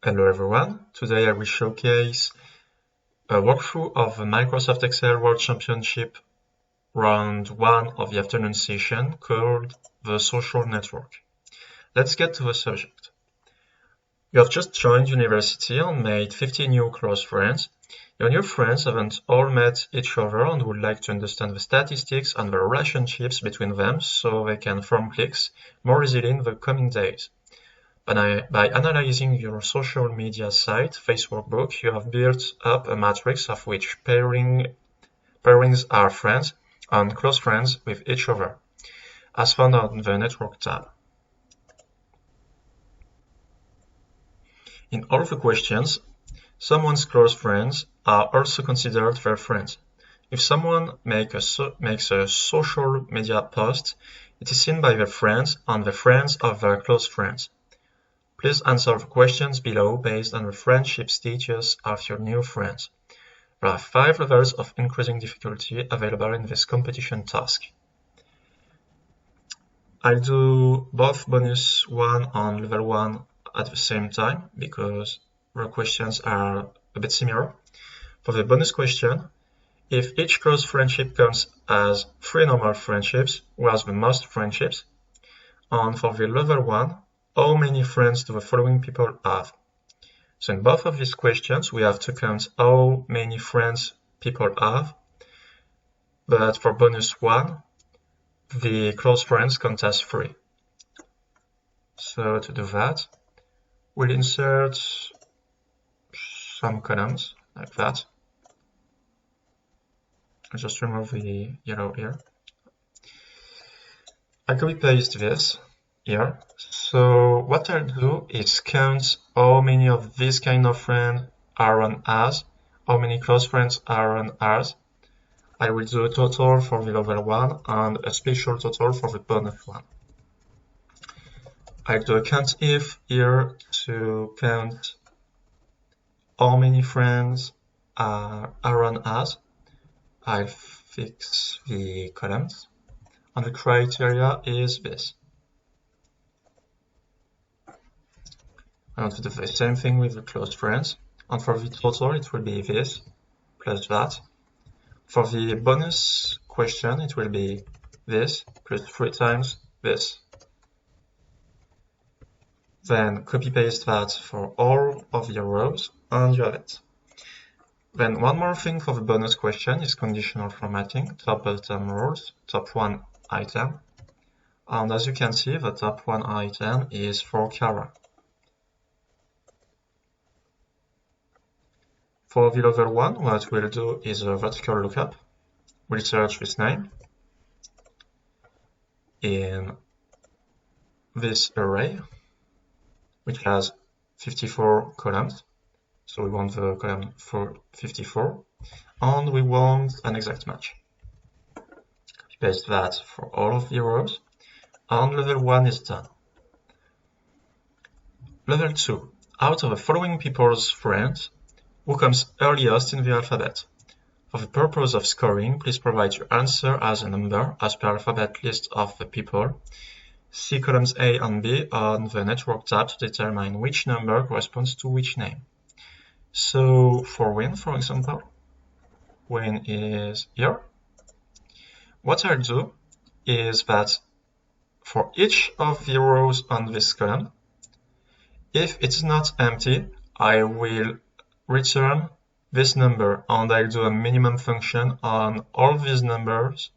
Hello everyone, today I will showcase a walkthrough of the Microsoft Excel World Championship round 1 of the afternoon session called the social network. Let's get to the subject. You have just joined university and made 50 new close friends. Your new friends haven't all met each other and would like to understand the statistics and the relationships between them so they can form cliques more easily in the coming days. By analyzing your social media site, Facebook, you have built up a matrix of which pairings are friends and close friends with each other, as found on the Network tab. In all the questions, someone's close friends are also considered their friends. If someone makes a social media post, it is seen by their friends and the friends of their close friends. Please answer the questions below based on the friendship status of your new friends. There are 5 levels of increasing difficulty available in this competition task. I'll do both bonus 1 and level 1 at the same time because the questions are a bit similar. For the bonus question, if each close friendship counts as 3 normal friendships, who has the most friendships? And for the level 1, how many friends do the following people have? So in both of these questions, we have to count how many friends people have. But for bonus 1, the close friends count as 3. So to do that, we'll insert some columns like that. I'll just remove the yellow here. I copy paste this here. So what I'll do is count how many of this kind of friends are on as, how many close friends are on as. I will do a total for the level 1 and a special total for the bonus 1. I'll do a count if here to count how many friends are on as. I'll fix the columns and the criteria is this. I want to do the same thing with the close friends, and for the total it will be this plus that. For the bonus question it will be this plus 3 times this. Then copy paste that for all of your rows and you have it. Then one more thing for the bonus question is conditional formatting, top bottom rows, top 1 item. And as you can see, the top 1 item is for Kara. For the level 1, what we'll do is a vertical lookup. We'll search this name in this array, which has 54 columns. So we want the column for 54, and we want an exact match. Paste that for all of the rows, and level 1 is done. Level 2, out of the following people's friends, who comes earliest in the alphabet? For the purpose of scoring, please provide your answer as a number as per alphabet list of the people. See columns A and B on the Network tab to determine which number corresponds to which name. So for Win, for example, Win is here. What I'll do is that for each of the rows on this column, if it's not empty, I will return this number and I'll do a minimum function on all these numbers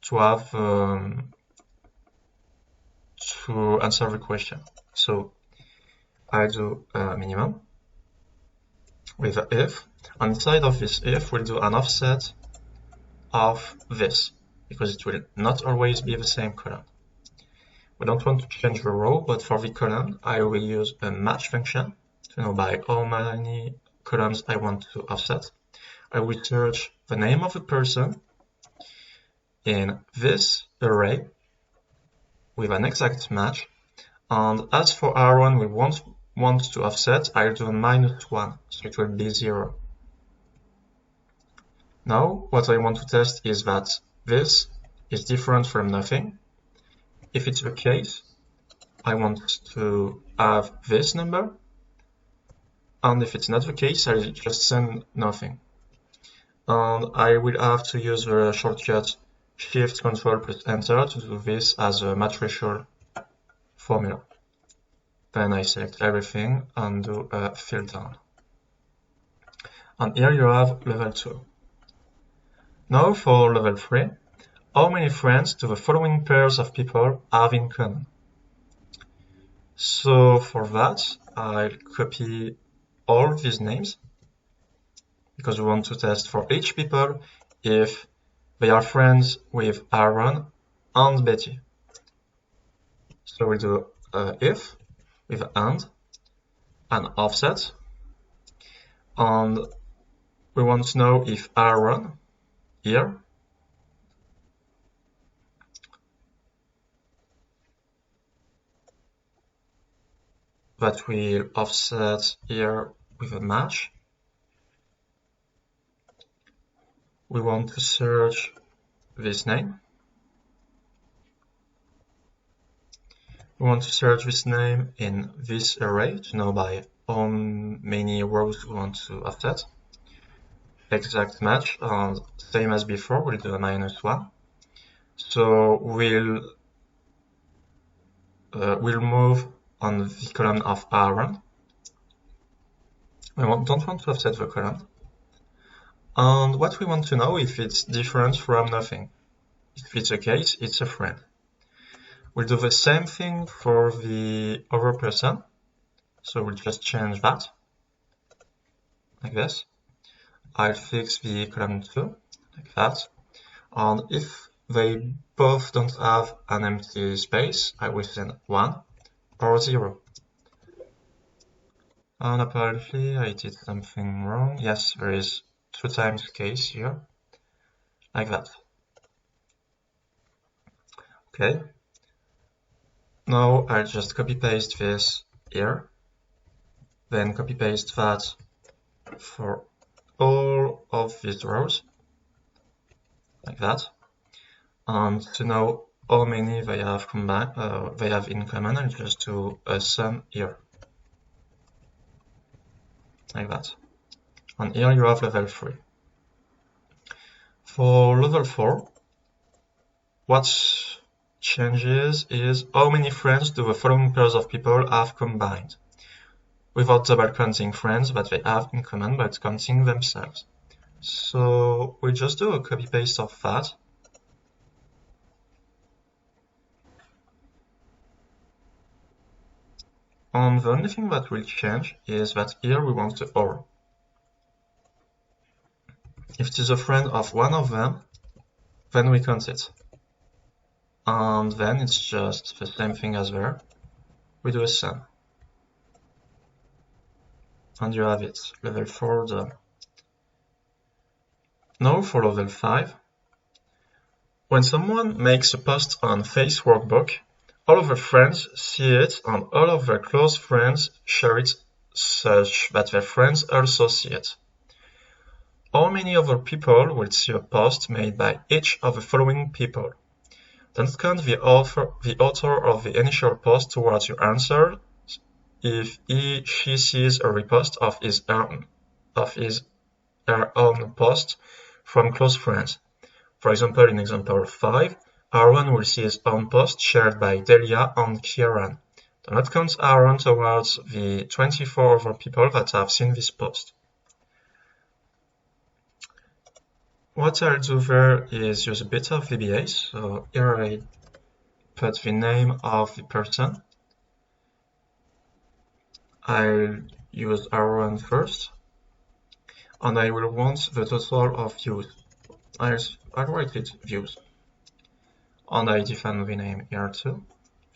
to have to answer the question. So I do a minimum with an if, and inside of this if we'll do an offset of this because it will not always be the same column. We don't want to change the row, but for the column I will use a match function to know by how many columns I want to offset. I will search the name of the person in this array with an exact match, and as for our one we want to offset, I'll do a -1, so it will be 0. Now what I want to test is that this is different from nothing. If it's the case, I want to have this number And if it's not the case, I'll just send nothing. And I will have to use the shortcut Shift Control plus Enter to do this as a matricial formula. Then I select everything and do a fill down. And here you have level 2. Now for level 3, how many friends do the following pairs of people have in common? So for that, I'll copy all these names because we want to test for each people if they are friends with Aaron and Betty. So we'll do if with and offset, and we want to know if Aaron here that will offset here with a match. We want to search this name. We want to search this name in this array to know by how many rows we want to offset. Exact match, and same as before, we'll do a -1. So we'll move on the column of Aaron. We don't want to offset the column. And what we want to know if it's different from nothing. If it's a case, it's a friend. We'll do the same thing for the other person. So we'll just change that, like this. I'll fix the column 2, like that. And if they both don't have an empty space, I will send 1 or 0. And apparently I did something wrong. Yes, there is 2 times case here, like that. Okay. Now I'll just copy paste this here, then copy paste that for all of these rows, like that. And to know how many they have combined, they have in common, I'll just do a sum here, like that. And here you have level 3. For level 4, what changes is how many friends do the following pairs of people have combined, without double counting friends that they have in common, but counting themselves. So we just do a copy paste of that. And the only thing that will change is that here we want the or. If it is a friend of one of them, then we count it. And then it's just the same thing as there. We do a sum. And you have it, level 4 done. Now for level 5. When someone makes a post on Face Workbook, all of their friends see it and all of their close friends share it such that their friends also see it. How many other people will see a post made by each of the following people? Don't count the author of the initial post towards your answer if she sees a repost of her own post from close friends. For example, in example 5, Aaron will see his own post shared by Delia and Kieran. Do not count Aaron towards the 24 other people that have seen this post. What I'll do there is use a bit of VBA, so here I put the name of the person. I'll use Aaron first, and I will want the total of views. I'll write it views. And I define the name here too,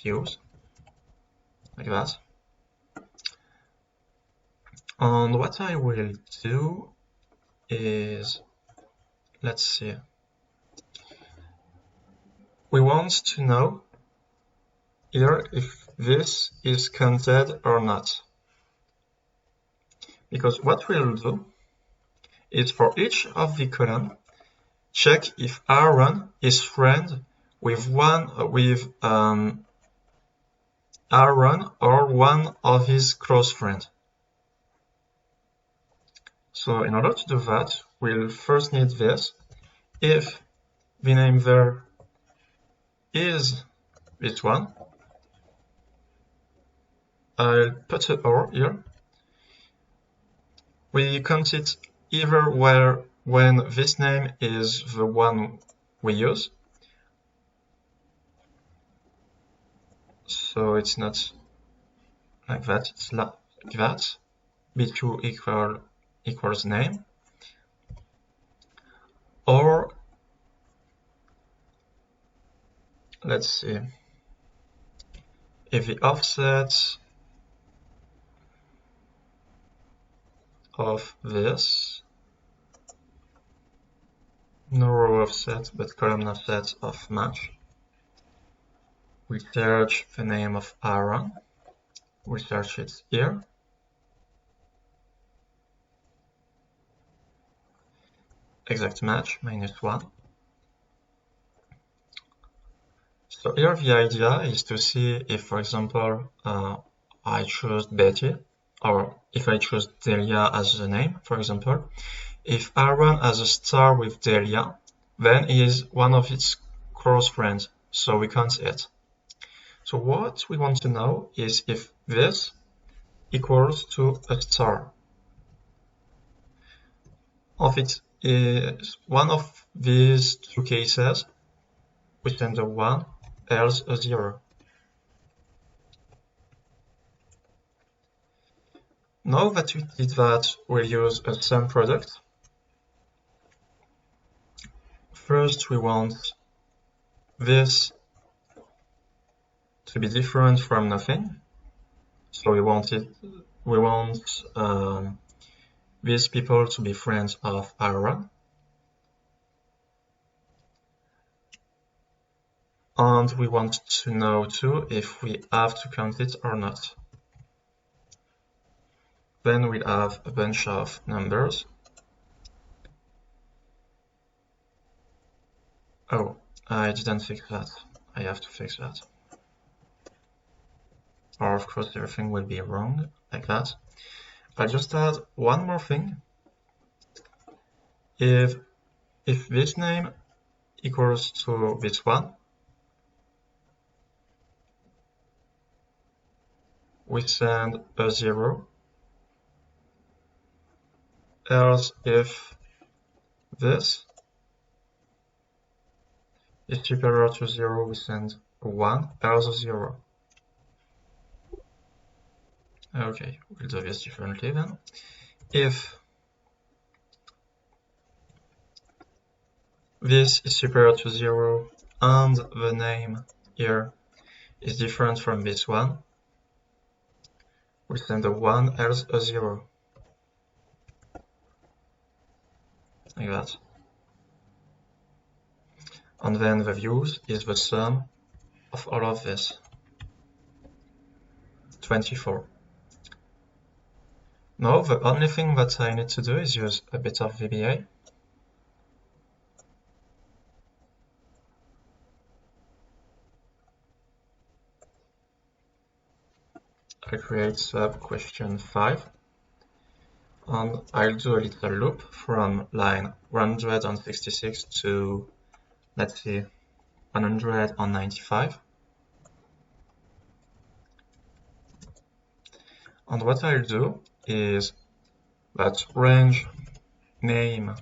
views, like that. And what I will do is, let's see, we want to know here if this is counted or not. Because what we'll do is for each of the column, check if Aaron is friend with Aaron or one of his close friends. So in order to do that, we'll first need this. If the name there is this one, I'll put an OR here. We count it either when this name is the one we use, so it's not like that, it's like that, b2 equals name, or let's see, if the offset of this, no row offset but column offset of match, we search the name of Aaron, we search it here, exact match, -1. So here the idea is to see if, for example, I choose Betty, or if I choose Delia as the name, for example. If Aaron has a star with Delia, then he is one of its close friends, so we count it. So what we want to know is if this equals to a star. If it is one of these two cases, we send a 1, else a 0. Now that we did that, we'll use a sum product. First, we want this to be different from nothing. So we want these people to be friends of Aaron. And we want to know too if we have to count it or not. Then we'll have a bunch of numbers. Oh, I didn't fix that. I have to fix that. Or of course everything will be wrong, like that. I'll just add one more thing. If this name equals to this one, we send a 0. Else if this is superior to 0, we send a 1, else a 0. Okay, we'll do this differently then. If this is superior to 0 and the name here is different from this one, we send a 1, else a 0. Like that. And then the views is the sum of all of this. 24. Now the only thing that I need to do is use a bit of VBA. I create sub question 5. And I'll do a little loop from line 166 to, let's see, 195. And what I'll do is that range name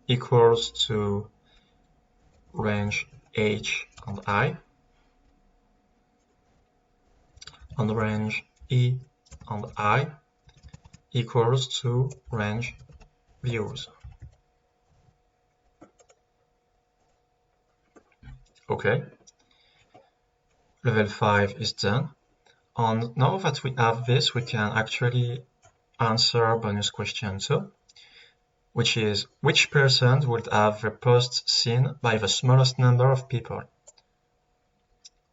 equals to range H and I, and range E and I equals to range views. Okay, level 5 is done. And now that we have this, we can actually answer bonus question 2, which is which person would have their post seen by the smallest number of people?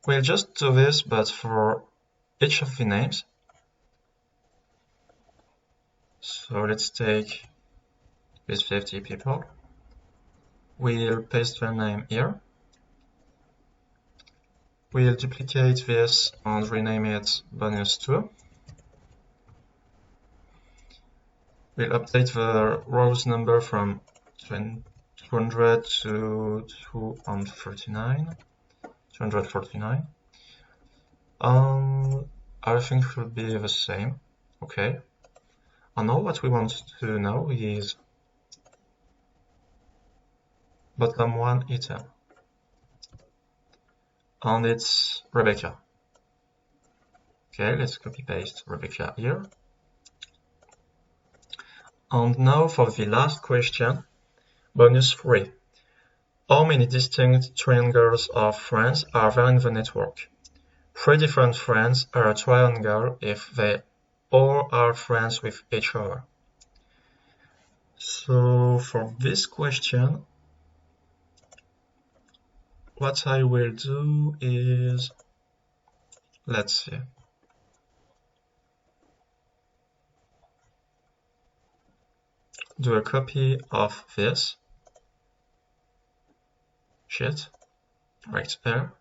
We'll just do this, but for each of the names. So let's take these 50 people. We'll paste their name here. We'll duplicate this and rename it bonus 2. We'll update the rows number from 200 to 239. 249. Everything should be the same. Okay. And now what we want to know is bottom one item. And it's Rebecca. Okay, let's copy paste Rebecca here. And now for the last question, bonus 3. How many distinct triangles of friends are there in the network? 3 different friends are a triangle if they all are friends with each other. So for this question, what I will do is, let's see. Do a copy of this sheet right there.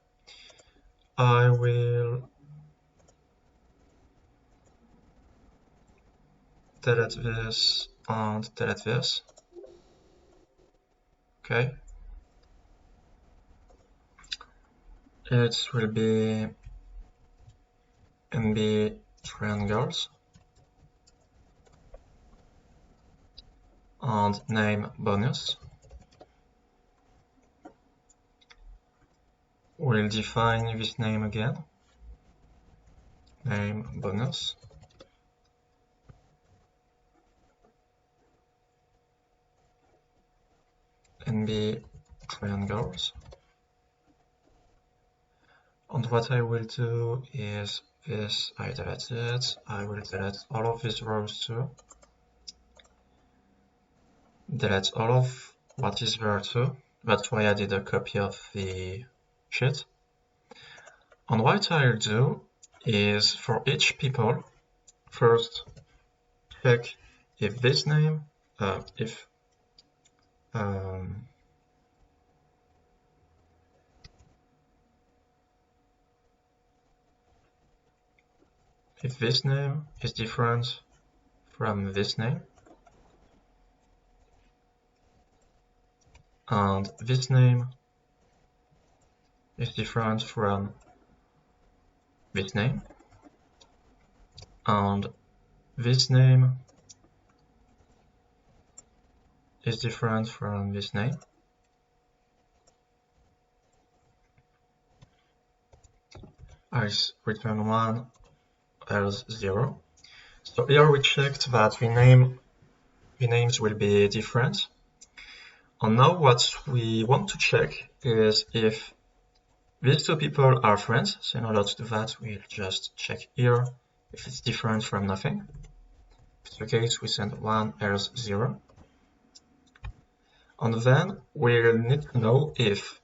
I will delete this and delete this. Okay. It will be MB triangles and name bonus. We'll define this name again. Name bonus. NB triangles. And what I will do is this, I delete it, I will delete all of these rows too. Delete all of what is there too. That's why I did a copy of the sheet. And what I'll do is for each people, first check if this name, if this name is different from this name, and this name is different from this name, and this name is different from this name. I return 1, else 0. So here we checked that the names will be different. And now what we want to check is if these two people are friends. So in order to do that, we'll just check here if it's different from nothing. If it's the case, we send 1, else 0. And then we'll need to know if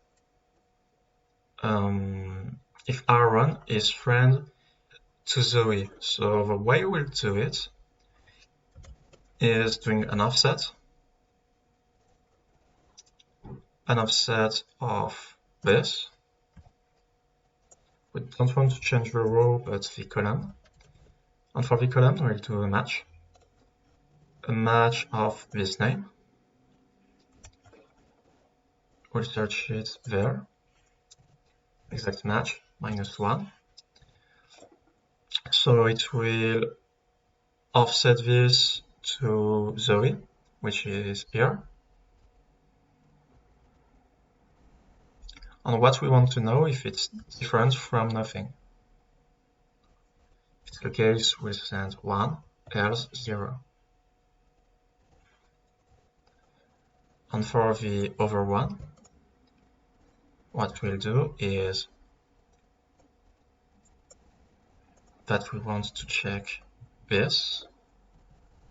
Aaron is friend to Zoe. So the way we'll do it is doing an offset of this. We don't want to change the row, but the column. And for the column, we'll do a match of this name. We'll search it there. Exact match, -1. So it will offset this to Zoe, which is here. And what we want to know if it's different from nothing. If it's the case, we'll send 1, else 0. And for the other one, what we'll do is that we want to check this.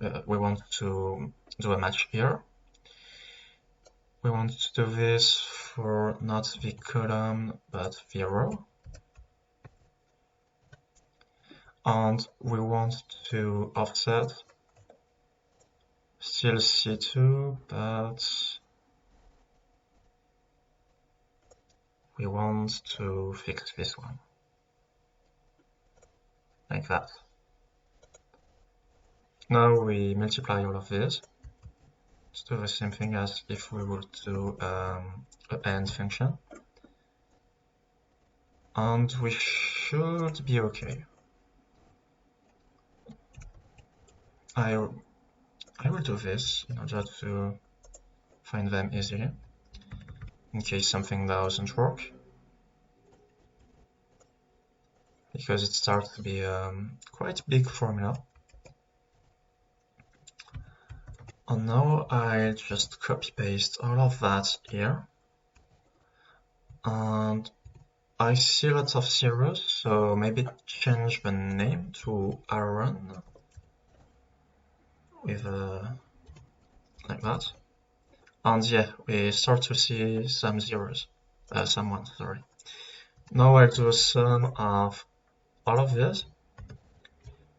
We want to do a match here. We want to do this for not the column, but the row. And we want to offset still C2, but we want to fix this one. Like that. Now we multiply all of these. Let's do the same thing as if we would do an AND function. And we should be okay. I will do this in order to find them easily, in case something doesn't work, because it starts to be quite big formula. And now I'll just copy paste all of that here, and I see lots of zeros, so maybe change the name to Aaron with like that. And yeah, we start to see some zeros, some ones, sorry. Now I'll do a sum of all of this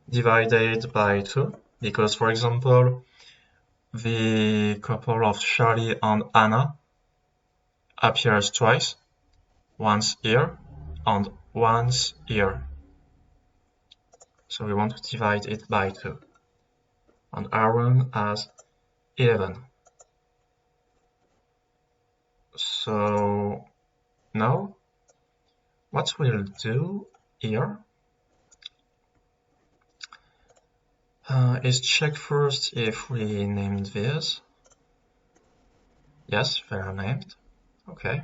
divided by 2, because for example, the couple of Charlie and Anna appears twice, once here and once here. So we want to divide it by 2. And Aaron has 11. So now what we'll do here is check first if we named this. Yes, they are named. Okay.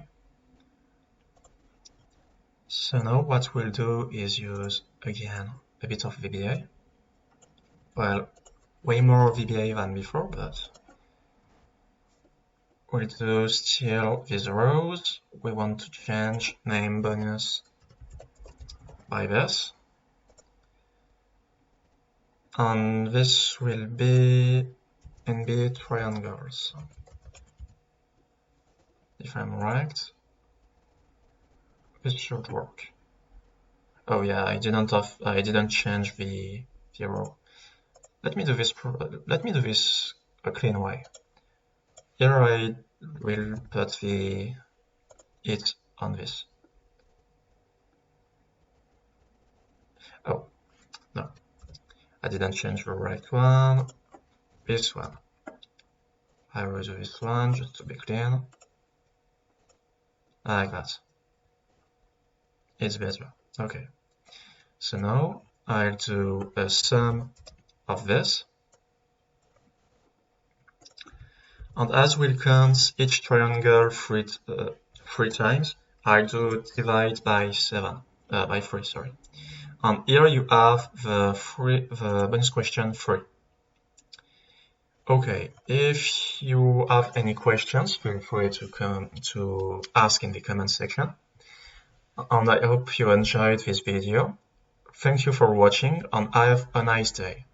So now what we'll do is use again a bit of VBA. Well, way more VBA than before, but we'll do still these rows. We want to change name bonus by this. And this will be NB triangles, if I'm right. This should work. Oh yeah, I didn't change the row. Let me do this a clean way. Here I will put the it on this. Oh no, I didn't change the right one. This one. I will do this one just to be clean. Like that. It's better. Okay. So now I'll do a sum of this. And as will count each triangle three times, I'll do divide by 3, sorry. And here you have the bonus question 3. Okay, if you have any questions, feel free to ask in the comment section. And I hope you enjoyed this video. Thank you for watching and have a nice day.